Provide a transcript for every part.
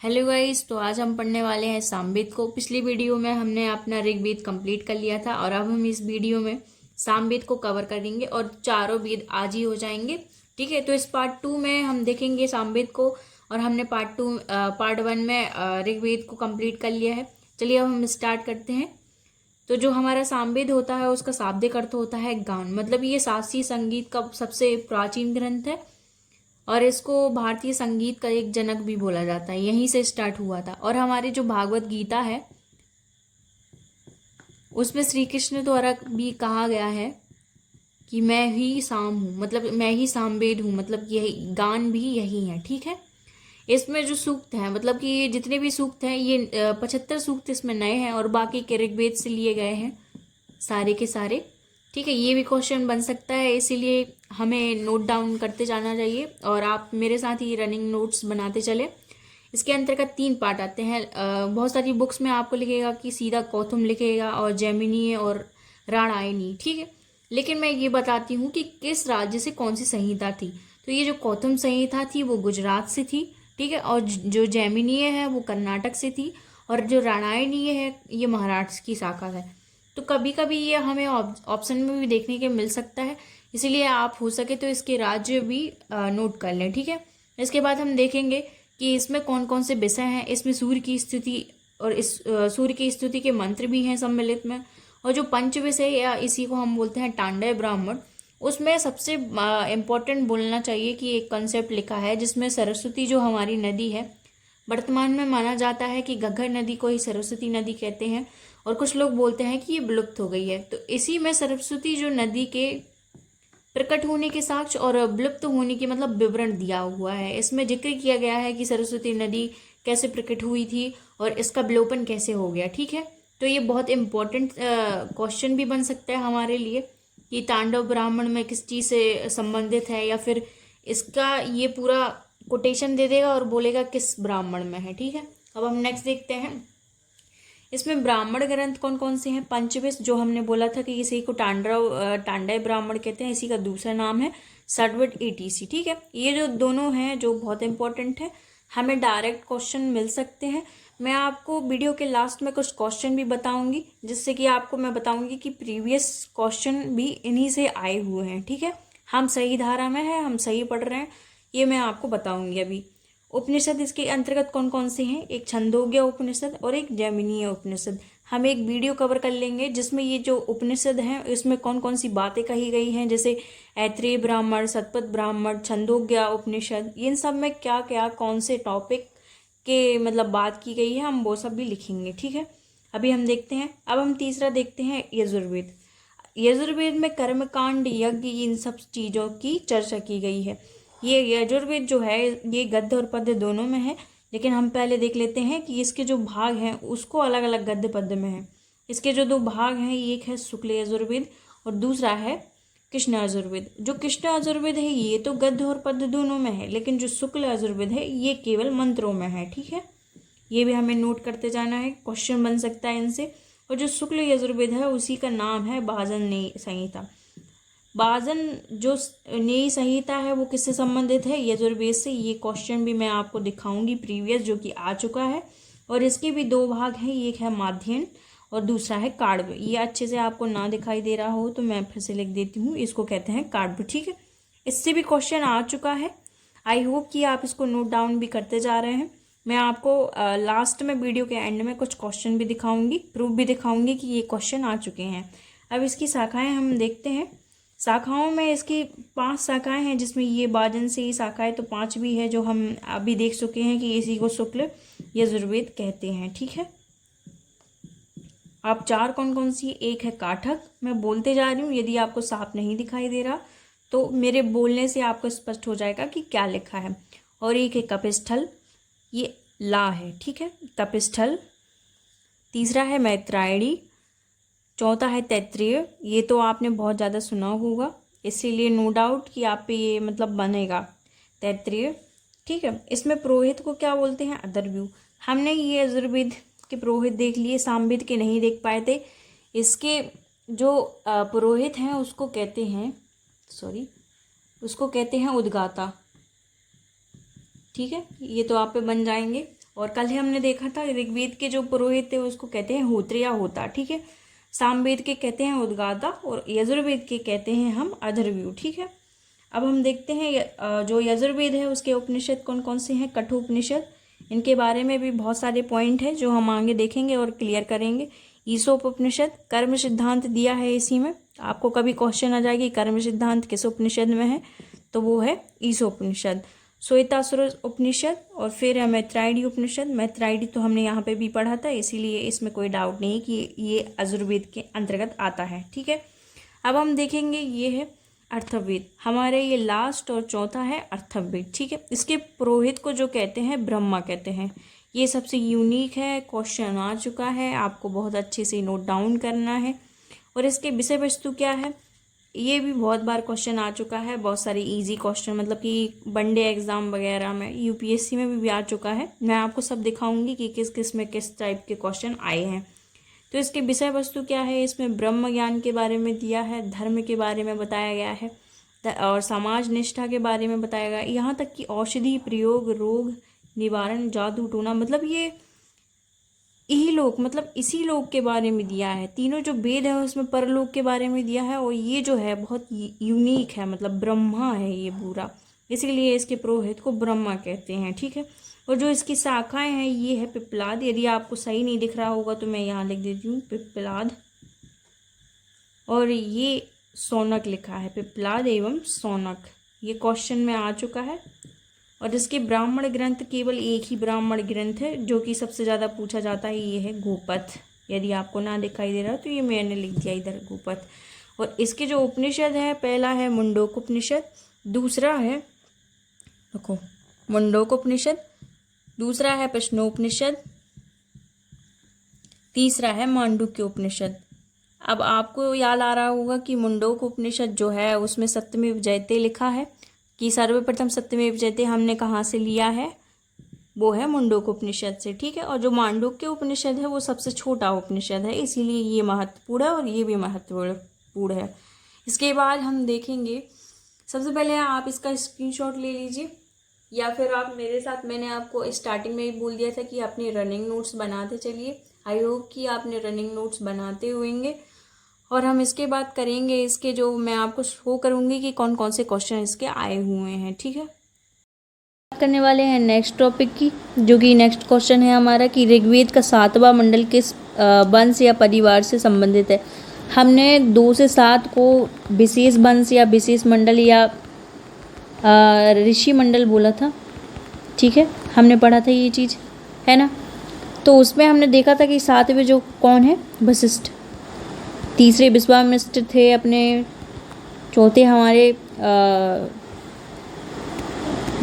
Hello guys, तो आज हम पढ़ने वाले हैं सामवेद को। पिछली वीडियो में हमने अपना ऋग्वेद कंप्लीट कर लिया था और अब हम इस वीडियो में सामवेद को कवर करेंगे और चारों वेद आज ही हो जाएंगे। ठीक है, तो इस पार्ट 2 में हम देखेंगे सामवेद को और हमने पार्ट 1 में ऋग्वेद को कंप्लीट कर लिया है। चलिए अब हम स्टार्ट करते हैं। तो जो हमारा सामवेद होता है उसका शाब्दिक अर्थ होता है गान, मतलब ये शास्त्रीय संगीत का सबसे प्राचीन ग्रंथ है और इसको भारतीय संगीत का एक जनक भी बोला जाता है। यहीं से स्टार्ट हुआ था। और हमारी जो भागवत गीता है उसमें श्री कृष्ण द्वारा भी कहा गया है कि मैं ही साम हूँ, मतलब मैं ही सामवेद हूँ, मतलब यही गान भी यही है। ठीक है, इसमें जो सूक्त हैं, मतलब कि ये जितने भी सूक्त हैं ये 75 सूक्त इसमें नए हैं और बाकी के ऋग्वेद से लिए गए हैं सारे के सारे। ठीक है, ये भी क्वेश्चन बन सकता है, इसीलिए हमें नोट डाउन करते जाना चाहिए और आप मेरे साथ ही रनिंग नोट्स बनाते चले। इसके अंतर्गत 3 पार्ट आते हैं। बहुत सारी बुक्स में आपको लिखेगा कि सीधा कौथुम लिखेगा और जैमिनी और राणायनी। ठीक है, लेकिन मैं ये बताती हूँ कि किस राज्य से कौन सी संहिता थी। तो ये जो कौथुम संहिता थी वो गुजरात से थी। ठीक है, और जो जैमिनीय है वो कर्नाटक से थी और जो राणायणीय है ये महाराष्ट्र की शाखा है। तो कभी कभी ये हमें ऑप्शन में भी देखने के मिल सकता है, इसीलिए आप हो सके तो इसके राज्य भी नोट कर लें। ठीक है, इसके बाद हम देखेंगे कि इसमें कौन कौन से विषय हैं। इसमें सूर्य की स्तुति और इस सूर्य की स्तुति के मंत्र भी हैं सम्मिलित में। और जो पंच विषय या इसी को हम बोलते हैं टांडय ब्राह्मण, उसमें सबसे इम्पोर्टेंट बोलना चाहिए कि एक कंसेप्ट लिखा है जिसमें सरस्वती जो हमारी नदी है, वर्तमान में माना जाता है कि घग्गर नदी को ही सरस्वती नदी कहते हैं और कुछ लोग बोलते हैं कि ये विलुप्त हो गई है। तो इसी में सरस्वती जो नदी के प्रकट होने के साक्ष्य और विलुप्त होने के मतलब विवरण दिया हुआ है। इसमें जिक्र किया गया है कि सरस्वती नदी कैसे प्रकट हुई थी और इसका विलोपन कैसे हो गया। ठीक है, तो ये बहुत इम्पोर्टेंट क्वेश्चन भी बन सकता है हमारे लिए कि तांडव ब्राह्मण में किस चीज़ से संबंधित है, या फिर इसका ये पूरा कोटेशन दे देगा और बोलेगा किस ब्राह्मण में है। ठीक है, अब हम नेक्स्ट देखते हैं। इसमें ब्राह्मण ग्रंथ कौन कौन से हैं। पंचविश जो हमने बोला था कि इसी को टांडय ब्राह्मण कहते हैं, इसी का दूसरा नाम है षड्वित एटीसी। ठीक है, ये जो दोनों हैं जो बहुत इंपॉर्टेंट है, हमें डायरेक्ट क्वेश्चन मिल सकते हैं। मैं आपको वीडियो के लास्ट में कुछ क्वेश्चन भी बताऊंगी, जिससे कि आपको मैं बताऊंगी कि प्रीवियस क्वेश्चन भी इन्हीं से आए हुए हैं। ठीक है, हम सही धारा में हैं, हम सही पढ़ रहे हैं, ये मैं आपको बताऊंगी अभी। उपनिषद इसके अंतर्गत कौन कौन से हैं, एक छंदोग्य उपनिषद और एक जैमिनीय उपनिषद। हम एक वीडियो कवर कर लेंगे जिसमें ये जो उपनिषद हैं इसमें कौन कौन सी बातें कही गई हैं, जैसे ऐत्रेय ब्राह्मण, शतपथ ब्राह्मण, छंदोग्य उपनिषद, इन सब में क्या क्या कौन से टॉपिक के मतलब बात की गई है, हम वो सब भी लिखेंगे। ठीक है, अभी हम देखते हैं। अब हम तीसरा देखते हैं यजुर्वेद। यजुर्वेद में कर्मकांड, यज्ञ, इन सब चीज़ों की चर्चा की गई है। ये यजुर्वेद जो है ये गद्य और पद्य दोनों में है, लेकिन हम पहले देख लेते हैं कि इसके जो भाग हैं उसको अलग अलग गद्य पद्य में है। इसके जो 2 भाग हैं, एक है शुक्ल यजुर्वेद और दूसरा है कृष्ण यजुर्वेद। जो कृष्ण यजुर्वेद है ये तो गद्य और पद्य दोनों में है, लेकिन जो शुक्ल यजुर्वेद है ये केवल मंत्रों में है। ठीक है, ये भी हमें नोट करते जाना है, क्वेश्चन बन सकता है इनसे। और जो शुक्ल यजुर्वेद है उसी का नाम है बाजन न्याय संहिता। बाजन जो न्याय संहिता है वो किससे संबंधित है, यजुर्वेद से। ये क्वेश्चन भी मैं आपको दिखाऊंगी प्रीवियस, जो कि आ चुका है। और इसके भी 2 भाग हैं, एक है माध्यन और दूसरा है काव्य। ये अच्छे से आपको ना दिखाई दे रहा हो तो मैं फिर से लिख देती हूँ, इसको कहते हैं काव्य। ठीक है, इससे भी क्वेश्चन आ चुका है। आई होप कि आप इसको नोट डाउन भी करते जा रहे हैं। मैं आपको लास्ट में वीडियो के एंड में कुछ क्वेश्चन भी दिखाऊंगी, प्रूफ भी दिखाऊंगी कि ये क्वेश्चन आ चुके हैं। अब इसकी शाखाएं हम देखते हैं। शाखाओं में इसकी 5 शाखाएं हैं, जिसमें ये बाजन से ही शाखाएं तो 5 भी है, जो हम अभी देख चुके हैं कि इसी को शुक्ल यजुर्वेद कहते हैं। ठीक है, आप 4 कौन कौन सी, एक है काठक, मैं बोलते जा रही हूँ, यदि आपको साफ नहीं दिखाई दे रहा तो मेरे बोलने से आपको स्पष्ट हो जाएगा कि क्या लिखा है। और एक है कपिस्थल, ये ला है। ठीक है, कपिस्थल। तीसरा है मैत्रायणी। चौथा है तैत्तिरीय, ये तो आपने बहुत ज़्यादा सुना होगा, इसीलिए नो डाउट कि आप पे ये मतलब बनेगा तैत्तिरीय। ठीक है, इसमें पुरोहित को क्या बोलते हैं, अदरव्यू। हमने ये यजुर्वेद के पुरोहित देख लिए, सामवेद के नहीं देख पाए थे। इसके जो पुरोहित हैं उसको कहते हैं, उसको कहते हैं उद्गाता। ठीक है, ये तो आप पे बन जाएंगे। और कल ही हमने देखा था ऋग्वेद के जो पुरोहित थे उसको कहते हैं होत्र या होता, ठीक है। सामवेद के कहते हैं उद्गाता और यजुर्वेद के कहते हैं हम अथर्वणा, ठीक है। अब हम देखते हैं जो यजुर्वेद है उसके उपनिषद कौन कौन से हैं। कठोपनिषद, इनके बारे में भी बहुत सारे पॉइंट हैं जो हम आगे देखेंगे और क्लियर करेंगे। ईशोपनिषद, कर्म सिद्धांत दिया है इसी में, आपको कभी क्वेश्चन आ जाएगी कर्म सिद्धांत किस उपनिषद में है, तो वो है ईशोपनिषद। श्वेतासुर उपनिषद और फिर है मैत्रायणी उपनिषद। मैत्रायणी तो हमने यहाँ पे भी पढ़ा था, इसीलिए इसमें कोई डाउट नहीं कि ये यजुर्वेद के अंतर्गत आता है, ठीक है। अब हम देखेंगे ये है अथर्ववेद, हमारे ये लास्ट और चौथा है अथर्ववेद, ठीक है। इसके पुरोहित को जो कहते हैं ब्रह्मा कहते हैं। ये सबसे यूनिक है, क्वेश्चन आ चुका है, आपको बहुत अच्छे से नोट डाउन करना है। और इसके विषय वस्तु क्या है, ये भी बहुत बार क्वेश्चन आ चुका है, बहुत सारे इजी क्वेश्चन, मतलब कि वनडे एग्ज़ाम वगैरह में, यूपीएससी में भी आ चुका है। मैं आपको सब दिखाऊंगी कि किस किस में किस टाइप के क्वेश्चन आए हैं। तो इसके विषय वस्तु क्या है, इसमें ब्रह्म ज्ञान के बारे में दिया है, धर्म के बारे में बताया गया है और समाज निष्ठा के बारे में बताया गया, यहाँ तक कि औषधि प्रयोग, रोग निवारण, जादू टोना, मतलब ये यही लोक, मतलब इसी लोक के बारे में दिया है। तीनों जो वेद है उसमें परलोक के बारे में दिया है और ये जो है बहुत यूनिक है, मतलब ब्रह्मा है ये पूरा, इसीलिए इसके पुरोहित को ब्रह्मा कहते हैं, ठीक है। और जो इसकी शाखाएं हैं ये है पिप्पलाद, यदि आपको सही नहीं दिख रहा होगा तो मैं यहाँ लिख देती हूँ पिप्पलाद, और ये शौनक लिखा है, पिप्पलाद एवं शौनक, ये क्वेश्चन में आ चुका है। और इसके ब्राह्मण ग्रंथ केवल एक ही ब्राह्मण ग्रंथ है जो कि सबसे ज़्यादा पूछा जाता है, ये है गोपथ। यदि आपको ना दिखाई दे रहा तो ये मैंने लिख दिया इधर गोपथ। और इसके जो उपनिषद है, पहला है मुंडोक उपनिषद, दूसरा है देखो मुंडोक उपनिषद, दूसरा है प्रश्नोपनिषद, तीसरा है मांडुक्य उपनिषद। अब आपको याद आ रहा होगा कि मुंडोक उपनिषद जो है उसमें सत्यमेव जयते लिखा है, कि सर्वप्रथम सत्यमेव जयते हमने कहाँ से लिया है, वो है मुंडोक उपनिषद से, ठीक है। और जो मांडुक्य उपनिषद है वो सबसे छोटा उपनिषद है, इसीलिए ये महत्वपूर्ण है और ये भी महत्वपूर्ण है। इसके बाद हम देखेंगे, सबसे पहले आप इसका स्क्रीनशॉट ले लीजिए या फिर आप मेरे साथ, मैंने आपको स्टार्टिंग में ही बोल दिया था कि अपने रनिंग नोट्स बनाते चलिए। आई होप कि आपने रनिंग नोट्स बनाते होंगे। और हम इसके बाद करेंगे इसके, जो मैं आपको शो करूँगी कि कौन कौन से क्वेश्चन इसके आए हुए हैं, ठीक है। बात करने वाले हैं नेक्स्ट टॉपिक की, जो कि नेक्स्ट क्वेश्चन है हमारा कि ऋग्वेद का 7वां मंडल किस वंश या परिवार से संबंधित है। हमने 2 से 7 को विशेष वंश या विशेष मंडल या ऋषि मंडल बोला था, ठीक है, हमने पढ़ा था ये चीज़, है ना। तो उसमें हमने देखा था कि 7वें जो कौन है, वशिष्ठ, तीसरे विश्वामित्र थे अपने, चौथे हमारे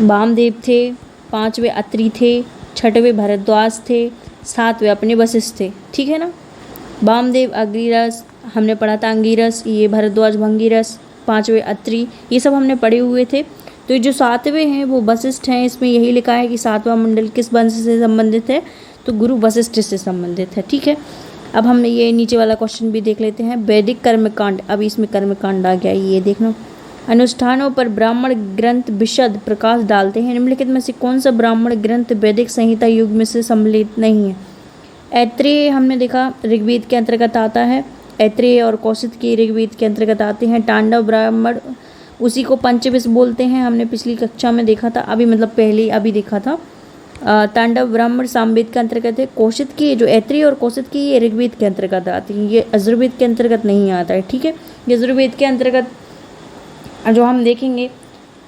वामदेव थे, 5वें अत्रि थे, 6वें भरद्वाज थे, 7वें अपने वशिष्ठ थे, ठीक है ना। वामदेव अंगिरस हमने पढ़ा था, अंगिरस, ये भरद्वाज भंगिरस, 5वें अत्रि, ये सब हमने पढ़े हुए थे। तो जो 7वें हैं वो वशिष्ठ हैं। इसमें यही लिखा है कि 7वां मंडल किस वंश से संबंधित है, तो गुरु वशिष्ठ से संबंधित है, ठीक है। अब हम ये नीचे वाला क्वेश्चन भी देख लेते हैं, वैदिक कर्मकांड, अब इसमें कर्मकांड आ गया, ये देखना, अनुष्ठानों पर ब्राह्मण ग्रंथ विशद प्रकाश डालते हैं, निम्नलिखित में से कौन सा ब्राह्मण ग्रंथ वैदिक संहिता युग में से सम्मिलित नहीं है। ऐत्रेय हमने देखा ऋग्वेद के अंतर्गत आता है, ऐत्रेय और कौशिक के ऋग्वेद के अंतर्गत आते हैं। तांडव ब्राह्मण, उसी को पंचविश बोलते हैं, हमने पिछली कक्षा में देखा था, अभी मतलब पहले अभी देखा था। तांडव ब्राह्मण सामवेद के अंतर्गत है। कौशिक की जो ऐत्रेय और कौशिक की ये ऋग्वेद के अंतर्गत आती है, ये यजुर्वेद के अंतर्गत नहीं आता है, ठीक है। यजुर्वेद के अंतर्गत जो हम देखेंगे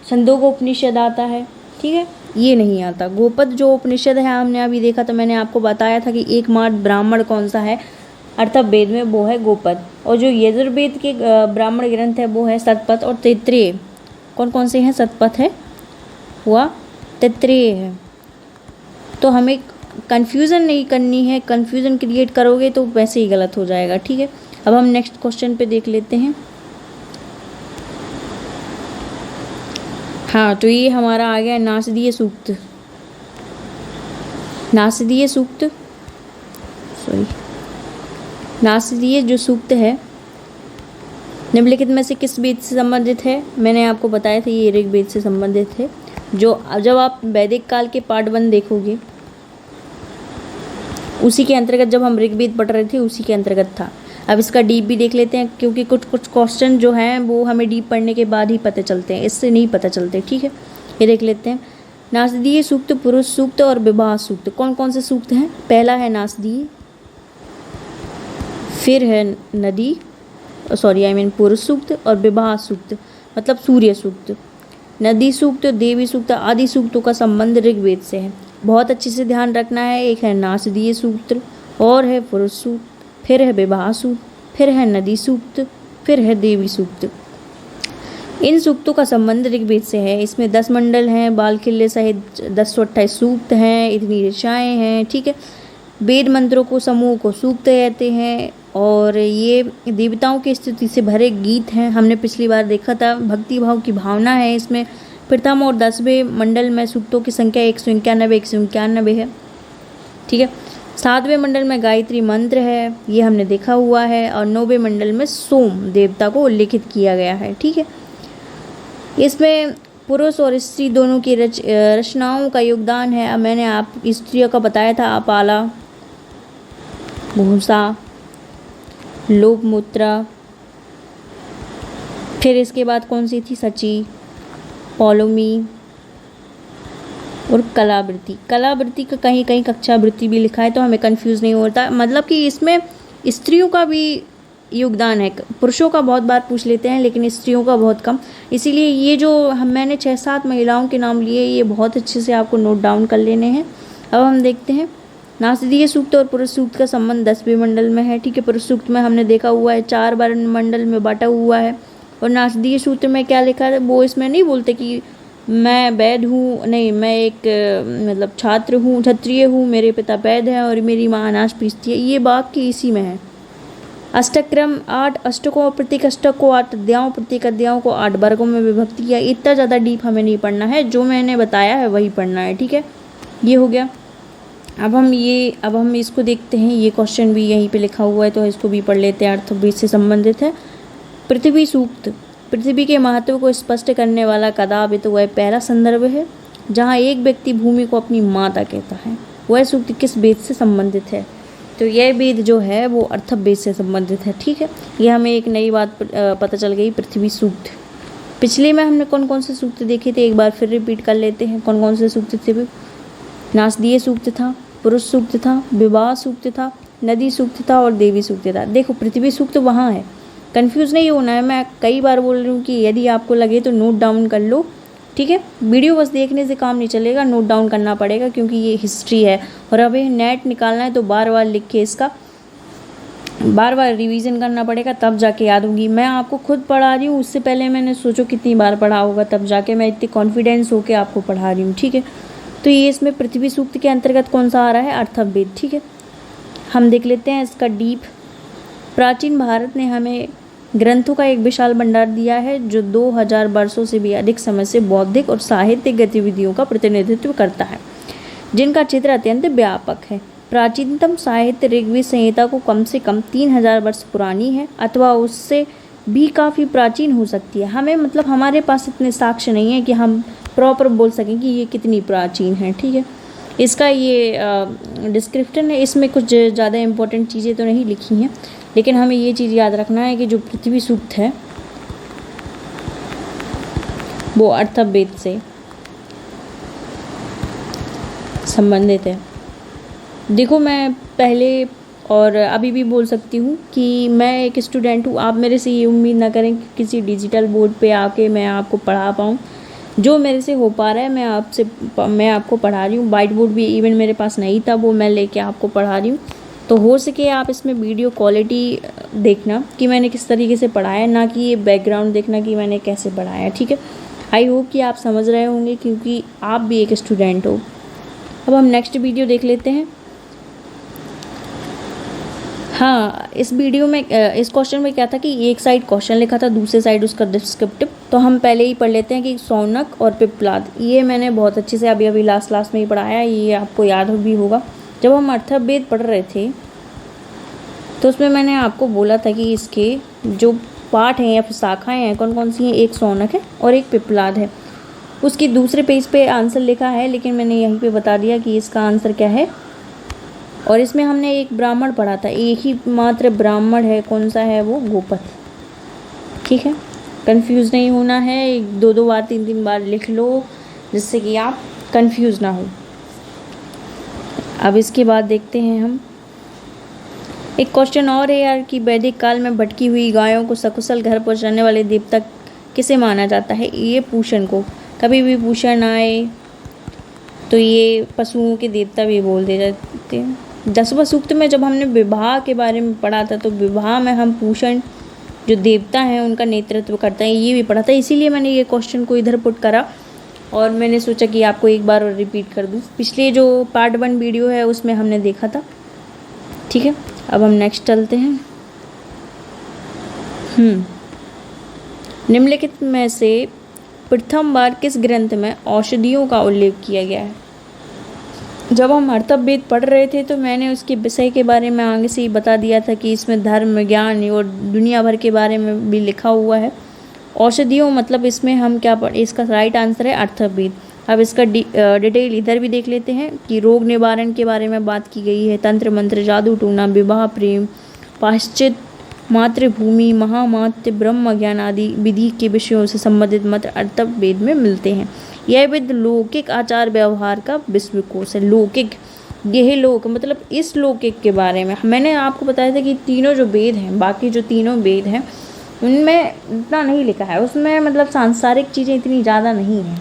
छंदोगोपनिषद आता है, ठीक है, ये नहीं आता। गोपद जो उपनिषद है हमने अभी देखा, तो मैंने आपको बताया था कि एकमात्र ब्राह्मण कौन सा है अर्थवेद में, वो है गोपद। और जो यजुर्वेद के ब्राह्मण ग्रंथ है वो है शतपथ और तैत्तिरीय। कौन कौन से हैं, शतपथ है हुआ, तैत्तिरीय है। तो हमें कन्फ्यूज़न नहीं करनी है, कन्फ्यूज़न क्रिएट करोगे तो वैसे ही गलत हो जाएगा, ठीक है। अब हम नेक्स्ट क्वेश्चन पे देख लेते हैं। हाँ, तो ये हमारा आ गया नासदीय सूक्त, नासदीय सूक्त, सॉरी, नासदीय जो सूक्त है निम्नलिखित में से किस वेद से संबंधित है। मैंने आपको बताया था ये ऋग्वेद से संबंधित है। जो जब आप वैदिक काल के पार्ट 1 देखोगे उसी के अंतर्गत जब हम ऋग्वेद पढ़ रहे थे उसी के अंतर्गत था। अब इसका डीप भी देख लेते हैं, क्योंकि कुछ कुछ क्वेश्चन जो हैं वो हमें डीप पढ़ने के बाद ही पता चलते हैं, इससे नहीं पता चलते। ठीक है, ये देख लेते हैं। नासदीय सूक्त, पुरुष सूक्त और विवाह सूक्त, कौन कौन से सूक्त हैं? पहला है नासदीय, फिर है नदी पुरुष सूक्त और विवाह सूक्त मतलब सूर्य सूक्त। नदी सूक्त, देवी सूक्त आदि सूक्तों का संबंध ऋग्वेद से है। बहुत अच्छे से ध्यान रखना है। एक है नासदीय सूक्त, और है पुरुष सूक्त, फिर है विवाह सूक्त, फिर है नदी सूक्त, फिर है देवी सूक्त। इन सूक्तों का संबंध ऋग्वेद से है। इसमें 10 मंडल हैं, बाल खिल्ले सहित 1028 सूक्त हैं, इतनी ऋचाएँ हैं। ठीक है, वेद मंत्रों को समूह को सूक्त कहते हैं, और ये देवताओं की स्तुति से भरे गीत हैं। हमने पिछली बार देखा था, भक्ति भाव की भावना है इसमें। प्रथम और 10वें मंडल में सूक्तों की संख्या 191 है। ठीक है, 7वें मंडल में गायत्री मंत्र है, ये हमने देखा हुआ है, और 9वें मंडल में सोम देवता को उल्लेखित किया गया है। ठीक है, इसमें पुरुष और स्त्री दोनों की रचनाओं का योगदान है। अब मैंने आप स्त्रियों का बताया था, आपाला, भूसा, लोकमुद्रा, फिर इसके बाद कौन सी थी? सची, पौलोमी और कलावृत्ति। कलावृत्ति का कहीं कहीं कक्षावृत्ति भी लिखा है, तो हमें कंफ्यूज नहीं होता। मतलब कि इसमें स्त्रियों का भी योगदान है। पुरुषों का बहुत बार पूछ लेते हैं, लेकिन स्त्रियों का बहुत कम। इसीलिए ये जो मैंने 6-7 महिलाओं के नाम लिए, ये बहुत अच्छे से आपको नोट डाउन कर लेने हैं। अब हम देखते हैं नासदीय सूक्त और पुरुष सूक्त का संबंध 10वें मंडल में है। ठीक है, पुरुष सूक्त में हमने देखा हुआ है 4 वर्ण मंडल में बांटा हुआ है, और नासदीय सूत्र में क्या लिखा है? वो इसमें नहीं बोलते कि मैं वैद हूँ, नहीं, मैं एक छात्र हूँ, क्षत्रिय हूँ, मेरे पिता वैद हैं और मेरी माँ अनाज पीसती है। ये वाक्य इसी में है। अष्टक्रम 8 अष्टकों, प्रत्येक अष्टक को 8 अध्यायों, प्रत्येक अध्यायों को 8 वर्गों में विभक्त किया। इतना ज़्यादा डीप हमें नहीं पढ़ना है, जो मैंने बताया है वही पढ़ना है। ठीक है, ये हो गया। अब हम इसको देखते हैं। ये क्वेश्चन भी यहीं पे लिखा हुआ है, तो इसको भी पढ़ लेते हैं, अर्थवेद से संबंधित है। पृथ्वी सूक्त, पृथ्वी के महत्व को स्पष्ट करने वाला कदापि तो वह पहला संदर्भ है जहाँ एक व्यक्ति भूमि को अपनी माता कहता है। वह सूक्त किस वेद से संबंधित है? तो यह वेद जो है वो अर्थवेद से संबंधित है। ठीक है, ये हमें एक नई बात पता चल गई, पृथ्वी सूक्त। पिछले में हमने कौन कौन से सूक्त देखे थे, एक बार फिर रिपीट कर लेते हैं। कौन कौन से सूक्त थे? नासदीय सूक्त था, पुरुष सूक्त था, विवाह सूक्त था, नदी सूक्त था और देवी सूक्त था। देखो, पृथ्वी सूक्त वहाँ है, कंफ्यूज नहीं होना है। मैं कई बार बोल रही हूँ कि यदि आपको लगे तो नोट डाउन कर लो। ठीक है, वीडियो बस देखने से काम नहीं चलेगा, नोट डाउन करना पड़ेगा, क्योंकि ये हिस्ट्री है और अभी नेट निकालना है, तो बार बार लिख के इसका बार बार रिवीजन करना पड़ेगा, तब जाके याद होगी। मैं आपको खुद पढ़ा रही हूँ, उससे पहले मैंने सोचो कितनी बार पढ़ा होगा, तब जाके मैं इतनी कॉन्फिडेंस होके आपको पढ़ा रही हूँ। ठीक है, तो ये इसमें पृथ्वी सूक्त के अंतर्गत कौन सा आ रहा है? अर्थवेद। ठीक है, हम देख लेते हैं इसका डीप। प्राचीन भारत ने हमें ग्रंथों का एक विशाल भंडार दिया है, जो 2000 वर्षों से भी अधिक समय से बौद्धिक और साहित्यिक गतिविधियों का प्रतिनिधित्व करता है, जिनका क्षेत्र अत्यंत व्यापक है। प्राचीनतम साहित्य ऋग्वेद संहिता को कम से कम 3000 वर्ष पुरानी है, अथवा उससे भी काफ़ी प्राचीन हो सकती है। हमें हमारे पास इतने साक्ष्य नहीं है कि हम प्रॉपर बोल सकें कि ये कितनी प्राचीन है। ठीक है, इसका ये डिस्क्रिप्शन है, इसमें कुछ ज़्यादा इम्पोर्टेंट चीज़ें तो नहीं लिखी हैं, लेकिन हमें ये चीज़ याद रखना है कि जो पृथ्वी सूक्त है वो अर्थवेद से संबंधित है। देखो, मैं पहले और अभी भी बोल सकती हूँ कि मैं एक स्टूडेंट हूँ। आप मेरे से ये उम्मीद ना करें कि किसी डिजिटल बोर्ड पे आके मैं आपको पढ़ा पाऊँ। जो मेरे से हो पा रहा है मैं आपको पढ़ा रही हूँ। वाइट बोर्ड भी इवन मेरे पास नहीं था, वो मैं लेके आपको पढ़ा रही हूँ। तो हो सके आप इसमें वीडियो क्वालिटी देखना कि मैंने किस तरीके से पढ़ाया, ना कि ये बैकग्राउंड देखना कि मैंने कैसे पढ़ाया। ठीक है, आई होप कि आप समझ रहे होंगे, क्योंकि आप भी एक स्टूडेंट हो। अब हम नेक्स्ट वीडियो देख लेते हैं। हाँ, इस वीडियो में इस क्वेश्चन में क्या था कि एक साइड क्वेश्चन लिखा था, दूसरे साइड उसका डिस्क्रिप्टिव। तो हम पहले ही पढ़ लेते हैं कि शौनक और पिप्पलाद, ये मैंने बहुत अच्छे से अभी लास्ट में ही पढ़ाया, ये आपको याद भी होगा। जब हम अर्थवेद पढ़ रहे थे तो उसमें मैंने आपको बोला था कि इसके जो पार्ट हैं या फिर शाखाएँ हैं कौन कौन सी हैं, एक शौनक है और एक पिप्पलाद है। उसकी दूसरे पेज पे आंसर लिखा है, लेकिन मैंने यहीं पे बता दिया कि इसका आंसर क्या है, और इसमें हमने एक ब्राह्मण पढ़ा था, एक ही मात्र ब्राह्मण है, कौन सा है वो? गोपथ। ठीक है, कंफ्यूज नहीं होना है, 2 बार 3 बार लिख लो जिससे कि आप कंफ्यूज ना हो। अब इसके बाद देखते हैं हम एक क्वेश्चन और है यार कि वैदिक काल में भटकी हुई गायों को सकुशल घर पहुंचाने वाले देवता किसे माना जाता है? ये पूषण को। कभी भी पूषण आए तो ये पशुओं के देवता भी बोल दे जाते हैं। 10वां सूक्त में जब हमने विवाह के बारे में पढ़ा था तो विवाह में हम पूषण जो देवता हैं उनका नेतृत्व करता है, ये भी पढ़ा था, इसीलिए मैंने ये क्वेश्चन को इधर पुट करा और मैंने सोचा कि आपको एक बार और रिपीट कर दूँ। पिछले जो पार्ट 1 वीडियो है उसमें हमने देखा था। ठीक है, अब हम नेक्स्ट चलते हैं। निम्नलिखित में से प्रथम बार किस ग्रंथ में औषधियों का उल्लेख किया गया है? जब हम अर्थवेद पढ़ रहे थे तो मैंने उसके विषय के बारे में आगे से ही बता दिया था कि इसमें धर्म, ज्ञान और दुनिया भर के बारे में भी लिखा हुआ है। औषधियों मतलब इसमें हम क्या पढ़, इसका राइट आंसर है अर्थवेद। अब इसका डिटेल इधर भी देख लेते हैं कि रोग निवारण के बारे में बात की गई है, तंत्र मंत्र, जादू टूना, विवाह, प्रेम, पाश्चित, मातृभूमि, महामात्य, ब्रह्म ज्ञान आदि विधि के विषयों से संबंधित मंत्र अर्थवेद में मिलते हैं। यह वेद लौकिक आचार व्यवहार का विश्वकोश है। लौकिक, यह लोक मतलब इस लौकिक के बारे में मैंने आपको बताया था कि तीनों जो वेद हैं, बाकी जो तीनों वेद हैं उनमें इतना नहीं लिखा है, उसमें मतलब सांसारिक चीज़ें इतनी ज़्यादा नहीं हैं,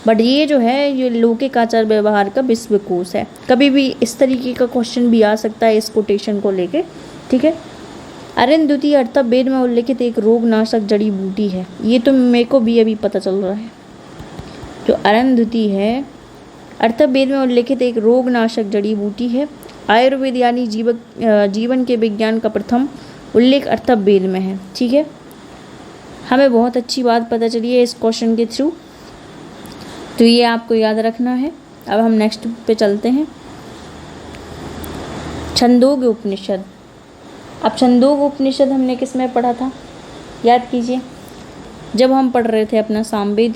बट ये जो है ये लौकिक आचार व्यवहार का विश्वकोश है। कभी भी इस तरीके का क्वेश्चन भी आ सकता है इस कोटेशन को लेके। ठीक है, अरुंधति अर्थवेद में उल्लिखित एक रोगनाशक जड़ी बूटी है। ये तो मेरे को भी अभी पता चल रहा है। जो अरुंधति है अर्थवेद में उल्लिखित एक रोगनाशक जड़ी बूटी है। आयुर्वेद यानी जीवन के विज्ञान का प्रथम उल्लेख अर्थवेद में है। ठीक है, हमें बहुत अच्छी बात पता चली है इस क्वेश्चन के थ्रू, तो ये आपको याद रखना है। अब हम नेक्स्ट पे चलते हैं, छंदोग्य उपनिषद। अब छंदोग्य उपनिषद हमने किस में पढ़ा था? याद कीजिए, जब हम पढ़ रहे थे अपना सामवेद।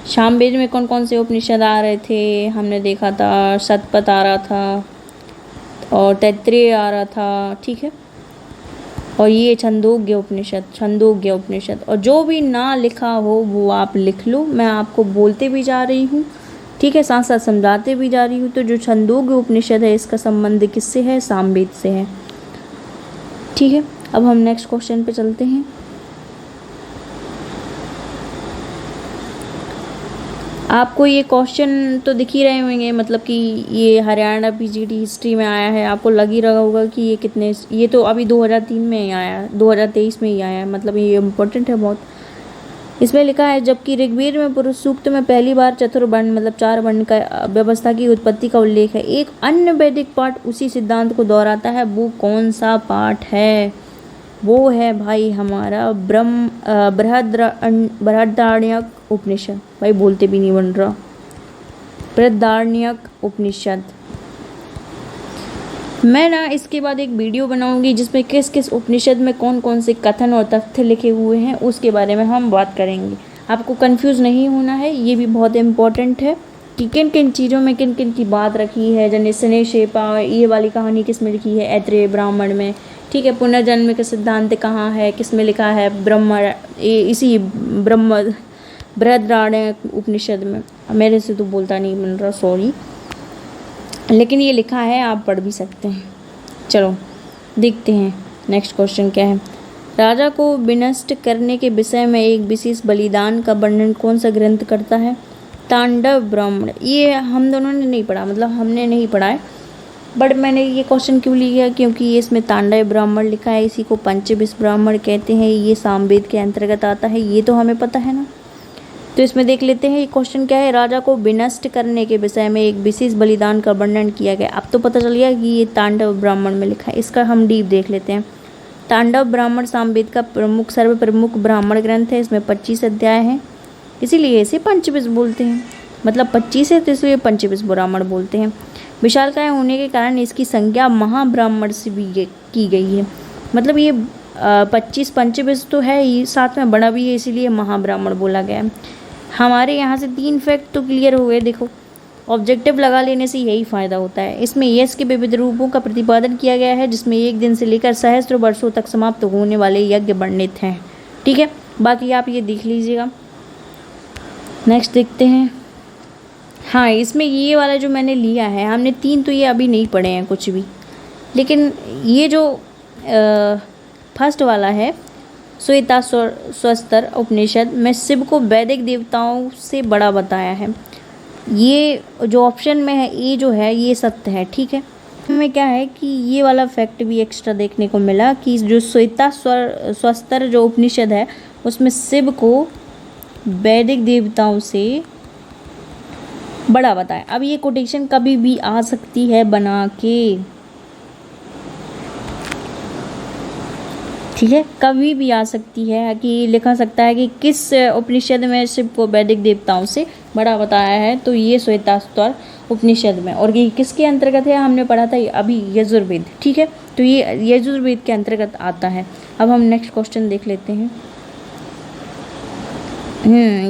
सामवेद में कौन कौन से उपनिषद आ रहे थे हमने देखा था। शतपथ आ रहा था और तैत्तिरीय आ रहा था। ठीक है, और ये छंदोग्य उपनिषद। और जो भी ना लिखा हो वो आप लिख लो, मैं आपको बोलते भी जा रही हूँ। ठीक है, साथ साथ समझाते भी जा रही हूँ। तो जो छंदोग्य उपनिषद है इसका संबंध किससे है? सामवेद से है। ठीक है, अब हम नेक्स्ट क्वेश्चन पे चलते हैं। आपको ये क्वेश्चन तो दिख ही रहे होंगे, मतलब कि ये हरियाणा पीजीटी हिस्ट्री में आया है। आपको लग ही रहा होगा कि ये तो अभी 2003 में ही आया है, 2023 में ही आया है, मतलब ये इम्पोर्टेंट है बहुत। इसमें लिखा है, जबकि ऋग्वेद में पुरुष सूक्त में पहली बार चतुर्वर्ण मतलब 4 वर्ण का व्यवस्था की उत्पत्ति का उल्लेख है, एक अन्य वैदिक पाठ उसी सिद्धांत को दोहराता है। वो कौन सा पाठ है? वो है भाई हमारा बृहदारण्यक उपनिषद। भाई बोलते भी नहीं बन रहा, बृहदारण्यक उपनिषद। मैं ना इसके बाद एक वीडियो बनाऊंगी जिसमें किस किस उपनिषद में कौन कौन से कथन और तथ्य लिखे हुए हैं उसके बारे में हम बात करेंगे। आपको कंफ्यूज नहीं होना है, ये भी बहुत इम्पोर्टेंट है कि किन किन चीज़ों में किन किन की बात रखी है। जैसे शेपा, ये वाली कहानी किस में लिखी है? ऐत्रेय ब्राह्मण में। ठीक है, पुनर्जन्म का सिद्धांत कहाँ है, किस में लिखा है? इसी बृहदारण्यक उपनिषद में। मेरे से तो बोलता नहीं बन रहा, सॉरी, लेकिन ये लिखा है, आप पढ़ भी सकते हैं। चलो देखते हैं नेक्स्ट क्वेश्चन क्या है। राजा को विनष्ट करने के विषय में एक विशेष बलिदान का वर्णन कौन सा ग्रंथ करता है? तांडव ब्राह्मण। ये हम दोनों ने नहीं पढ़ा, मतलब हमने नहीं पढ़ा है, बट मैंने ये क्वेश्चन क्यों लिया क्योंकि इसमें तांडव ब्राह्मण लिखा है। इसी को पंचविश ब्राह्मण कहते हैं, ये सामवेद के अंतर्गत आता है, ये तो हमें पता है ना। तो इसमें देख लेते हैं ये क्वेश्चन क्या है। राजा को विनष्ट करने के विषय में एक विशेष बलिदान का वर्णन किया गया। अब तो पता चल गया कि ये तांडव ब्राह्मण में लिखा है। इसका हम डीप देख लेते हैं। तांडव ब्राह्मण सामवेद का सर्वप्रमुख ब्राह्मण ग्रंथ है। इसमें 25 अध्याय हैं, इसीलिए इसे पंचविश बोलते हैं। मतलब 25 है तो इसलिए पंचविश ब्राह्मण बोलते हैं। विशालकाय होने के कारण इसकी संज्ञा महाब्राह्मण से भी की गई है। मतलब ये 25 पंचविश तो है, ये साथ में बड़ा भी है, इसीलिए महाब्राह्मण बोला गया है। हमारे यहाँ से 3 फैक्ट तो क्लियर हो गए देखो। ऑब्जेक्टिव लगा लेने से यही फ़ायदा होता है। इसमें यश के विविध रूपों का प्रतिपादन किया गया है, जिसमें एक दिन से लेकर सहस्त्र वर्षों तक समाप्त होने वाले यज्ञ वर्णित हैं। ठीक है, बाकी आप ये देख लीजिएगा। नेक्स्ट देखते हैं। हाँ, इसमें ये वाला जो मैंने लिया है, हमने 3 तो ये अभी नहीं पढ़े हैं कुछ भी, लेकिन ये जो फर्स्ट वाला है, श्वेता स्वस्तर उपनिषद में शिव को वैदिक देवताओं से बड़ा बताया है। ये जो ऑप्शन में है ये जो है ये सत्य है। ठीक है, हमें क्या है कि ये वाला फैक्ट भी एक्स्ट्रा देखने को मिला कि जो श्वेता स्वस्तर जो उपनिषद है उसमें शिव को वैदिक देवताओं से बड़ा बताया। अब ये कोटेशन कभी भी आ सकती है बना के, ठीक है, कभी भी आ सकती है कि लिखा सकता है कि किस उपनिषद में शिव को वैदिक देवताओं से बड़ा बताया है, तो ये श्वेताश्वर उपनिषद में। और ये किसके अंतर्गत है, हमने पढ़ा था अभी यजुर्वेद। ठीक है, तो ये यजुर्वेद के अंतर्गत आता है। अब हम नेक्स्ट क्वेश्चन देख लेते हैं।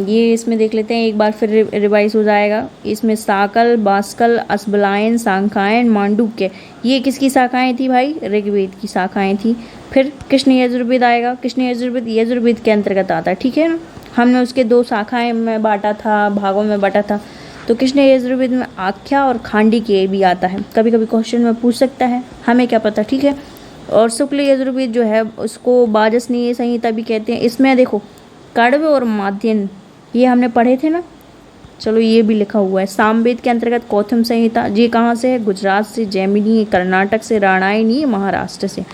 ये इसमें देख लेते हैं, एक बार फिर रिवाइज हो जाएगा। इसमें साकल, बास्कल, अस्बलायन, शाखायन, मांडूक्य, ये किसकी शाखाएं थी भाई, ऋग्वेद की शाखाएं थी। फिर कृष्ण यजुर्वेद आएगा, कृष्ण यजुर्वेद यजुर्वेद के अंतर्गत आता है। ठीक है ना, हमने उसके 2 शाखाएं में बांटा था, भागों में बांटा था। तो कृष्ण यजुर्वेद में आख्या और खांडिके भी आता है, कभी कभी क्वेश्चन में पूछ सकता है, हमें क्या पता। ठीक है, और शुक्ल यजुर्वेद जो है उसको बाजसनीय संहिता भी कहते हैं। इसमें देखो कड़व और माध्यन ये हमने पढ़े थे ना, चलो ये भी लिखा हुआ है। सामवेद के अंतर्गत कौथम संहिता, ये कहाँ से है, गुजरात से, जैमिनी कर्नाटक से, रामायणी महाराष्ट्र से।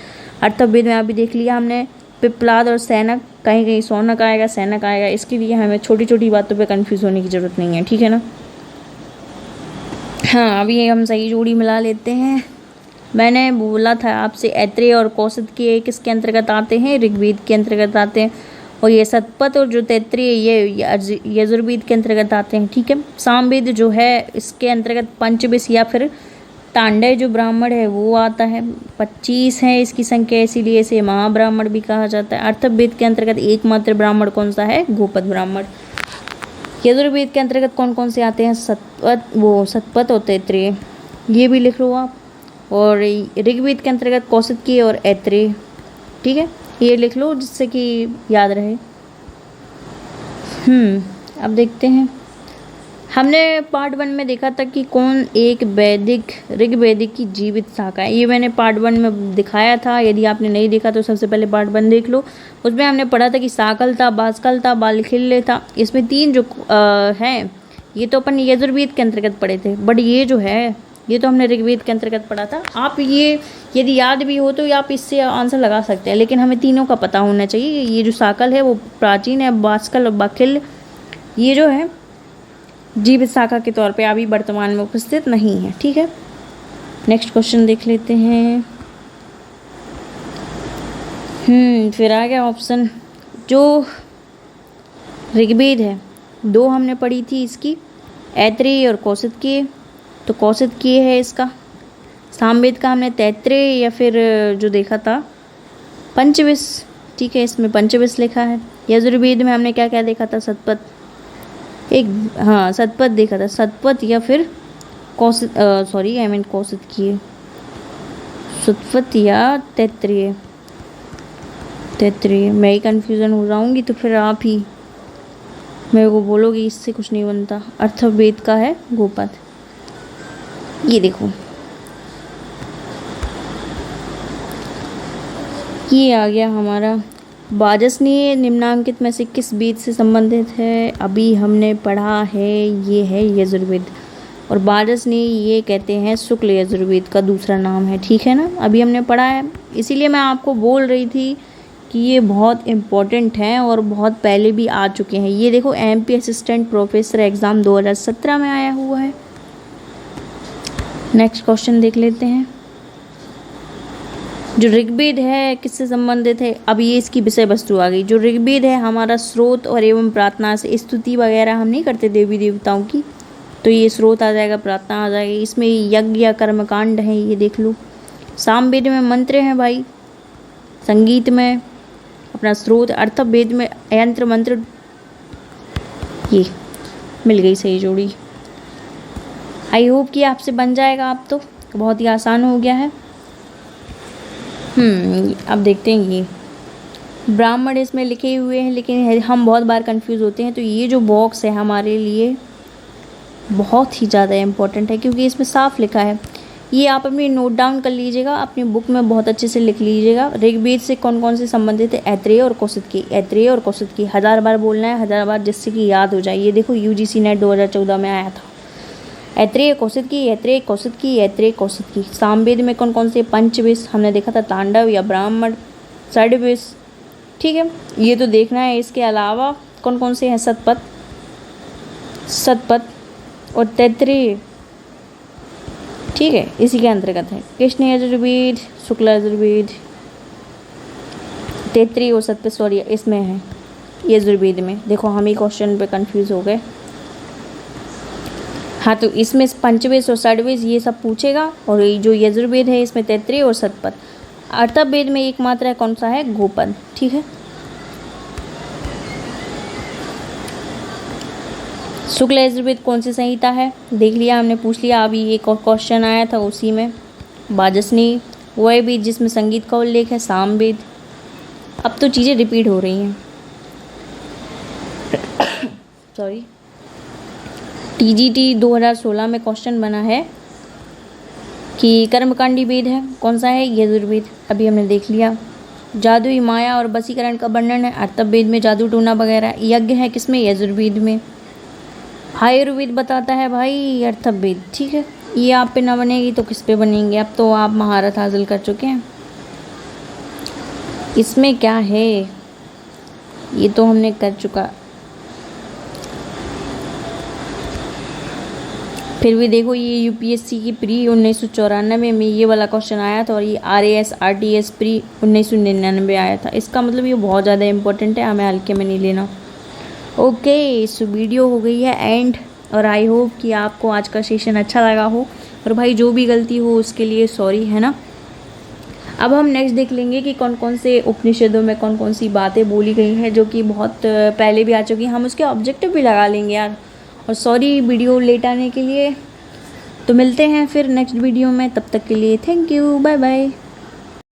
अर्थवेद में अभी देख लिया हमने, पिप्लाद और सैनक, कहीं कहीं सौनक आएगा, सैनक आएगा, इसके लिए हमें छोटी छोटी बातों पे कंफ्यूज होने की ज़रूरत नहीं है। ठीक है ना। हाँ, अभी हम सही जोड़ी मिला लेते हैं। मैंने बोला था आपसे ऐत्रेय और कौशिक के किसके अंतर्गत आते हैं, ऋग्वेद के अंतर्गत आते हैं। और ये सतपथ और जो तैत्रीय ये यजुर्वेद के अंतर्गत आते हैं। ठीक है, सामवेद जो है इसके अंतर्गत पंचविश या फिर तांडय जो ब्राह्मण है वो आता है। 25 है इसकी संख्या, इसीलिए इसे महाब्राह्मण भी कहा जाता है। अर्थवेद के अंतर्गत एकमात्र ब्राह्मण कौन सा है, गोपद ब्राह्मण। यजुर्वेद के अंतर्गत कौन कौन से आते हैं, सतपथ और तैत्रीय, ये भी लिख लो आप। और ऋग्वेद के अंतर्गत कौशिकी और ऐत्रेय। ठीक है, ये लिख लो जिससे कि याद रहे। अब देखते हैं, हमने पार्ट 1 में देखा था कि कौन एक वैदिक ऋग्वेदिक की जीवित शाखा है, ये मैंने पार्ट 1 में दिखाया था। यदि आपने नहीं देखा तो सबसे पहले पार्ट 1 देख लो, उसमें हमने पढ़ा था कि साकल था, बास्कल था, बालखिल्य था। इसमें 3 जो हैं ये तो अपन यजुर्वेद के अंतर्गत पढ़े थे, बट ये जो है ये तो हमने ऋग्वेद के अंतर्गत पढ़ा था। आप ये यदि याद भी हो तो आप इससे आंसर लगा सकते हैं, लेकिन हमें तीनों का पता होना चाहिए। ये जो साकल है वो प्राचीन है, बास्कल और बाखिल ये जो है जीवित शाखा के तौर पे अभी वर्तमान में उपस्थित नहीं है। ठीक है, नेक्स्ट क्वेश्चन देख लेते हैं। फिर आ गया ऑप्शन, जो ऋग्वेद है 2 हमने पढ़ी थी इसकी, ऐत्रेय और कौशिकी, तो कौशिकी है इसका। सामवेद का हमने तैत्रेय या फिर जो देखा था पंचविश। ठीक है, इसमें पंचविश लिखा है। यजुर्वेद में हमने क्या क्या देखा था, सतपथ, सतपथ देखा था, सतपथ या फिर कौशिकी, सतपथ या तैत्रेय। मैं ही कन्फ्यूज़न हो जाऊंगी तो फिर आप ही मेरे को बोलोगे इससे कुछ नहीं बनता। अर्थवेद का है गोपद। ये देखो ये आ गया हमारा। बाजसनीय निम्नांकित में से किस वेद से संबंधित है, अभी हमने पढ़ा है, ये है यजुर्वेद। और बाजसनीय ये कहते हैं शुक्ल यजुर्वेद का दूसरा नाम है। ठीक है ना, अभी हमने पढ़ा है, इसीलिए मैं आपको बोल रही थी कि ये बहुत इम्पोर्टेंट है और बहुत पहले भी आ चुके हैं। ये देखो MP असिस्टेंट प्रोफेसर एग्ज़ाम 2017 में आया हुआ है। नेक्स्ट क्वेश्चन देख लेते हैं। जो ऋग्वेद है किससे संबंधित है, अब ये इसकी विषय वस्तु आ गई। जो ऋग्वेद है हमारा स्रोत और एवं प्रार्थना से, स्तुति वगैरह हम नहीं करते देवी देवताओं की, तो ये स्रोत आ जाएगा, प्रार्थना आ जाएगी। इसमें यज्ञ या कर्मकांड है, ये देख लो। सामवेद में मंत्र हैं भाई, संगीत में अपना स्रोत, अर्थवेद में यंत्र मंत्र। ये मिल गई सही जोड़ी। आई होप कि आपसे बन जाएगा। अब तो बहुत ही आसान हो गया है। अब देखते हैं ये ब्राह्मण इसमें लिखे हुए हैं, लेकिन हम बहुत बार कंफ्यूज होते हैं। तो ये जो बॉक्स है हमारे लिए बहुत ही ज़्यादा इम्पोर्टेंट है, क्योंकि इसमें साफ लिखा है। ये आप अपनी नोट डाउन कर लीजिएगा, अपनी बुक में बहुत अच्छे से लिख लीजिएगा। ऋग्वेद से कौन कौन से संबंधित है? ऐत्रेय और कौशिकी, ऐत्रेय और कौशिकी। 1000 बार बोलना है, 1000 बार, जिससे कि याद हो जाए। ये देखो UGC नेट 2014 में आया था। ऐत्रेय कौशिकी, ऐत्रेय कौशिकी, ऐत्रेय कौशिकी। सामवेद में कौन कौन से? पंचविश हमने देखा था, तांडव या ब्राह्मण, षड्विश, ठीक है, ये तो देखना है। इसके अलावा कौन कौन से हैं? शतपथ, शतपथ और तैत्तिरीय, ठीक है, इसी के अंतर्गत है। कृष्ण यजुर्वेद, शुक्ल यजुर्वेद, तैत्तिरीय और शतपथ, सॉरी इसमें है यजुर्वेद में। देखो हम ही क्वेश्चन पे कंफ्यूज हो गए। हाँ, तो इसमें पंचवेश और षड्वेश ये सब पूछेगा, और ये जो यजुर्वेद है इसमें तैत्तिरीय और शतपथ। अर्थवेद में एकमात्र है, कौन सा है? गोपद, ठीक है। शुक्ल यजुर्वेद कौन सी संहिता है? देख लिया हमने, पूछ लिया। अभी एक और क्वेश्चन आया था उसी में, वाजसनेयी। वह वेद जिसमें संगीत का उल्लेख है, सामवेद। अब तो चीज़ें रिपीट हो रही हैं। सॉरी, TGT 2016 में क्वेश्चन बना है कि कर्मकांडी वेद है, कौन सा है? यजुर्वेद। अभी हमने देख लिया। जादुई माया और वशीकरण का वर्णन है अर्थवेद में, जादू टोना वगैरह। यज्ञ है किसमें? यजुर्वेद में। आयुर्वेद बताता है भाई अर्थवेद, ठीक है। ये आप पे ना बनेगी तो किस पे बनेंगे? अब तो आप महारत हासिल कर चुके हैं। इसमें क्या है? ये तो हमने कर चुका। फिर भी देखो, ये UPSC की प्री 1994 में ये वाला क्वेश्चन आया था, और ये RAS RTS प्री 1999 आया था। इसका मतलब ये बहुत ज़्यादा इम्पोर्टेंट है, हमें हल्के में नहीं लेना। ओके, सो वीडियो हो गई है एंड, और आई होप कि आपको आज का सेशन अच्छा लगा हो। और भाई जो भी गलती हो उसके लिए सॉरी, है ना। अब हम नेक्स्ट देख लेंगे कि कौन कौन से उपनिषदों में कौन कौन सी बातें बोली गई हैं, जो कि बहुत पहले भी आ चुकी हैं। हम उसके ऑब्जेक्टिव भी लगा लेंगे यार। और सॉरी वीडियो लेट आने के लिए। तो मिलते हैं फिर नेक्स्ट वीडियो में, तब तक के लिए थैंक यू, बाय बाय।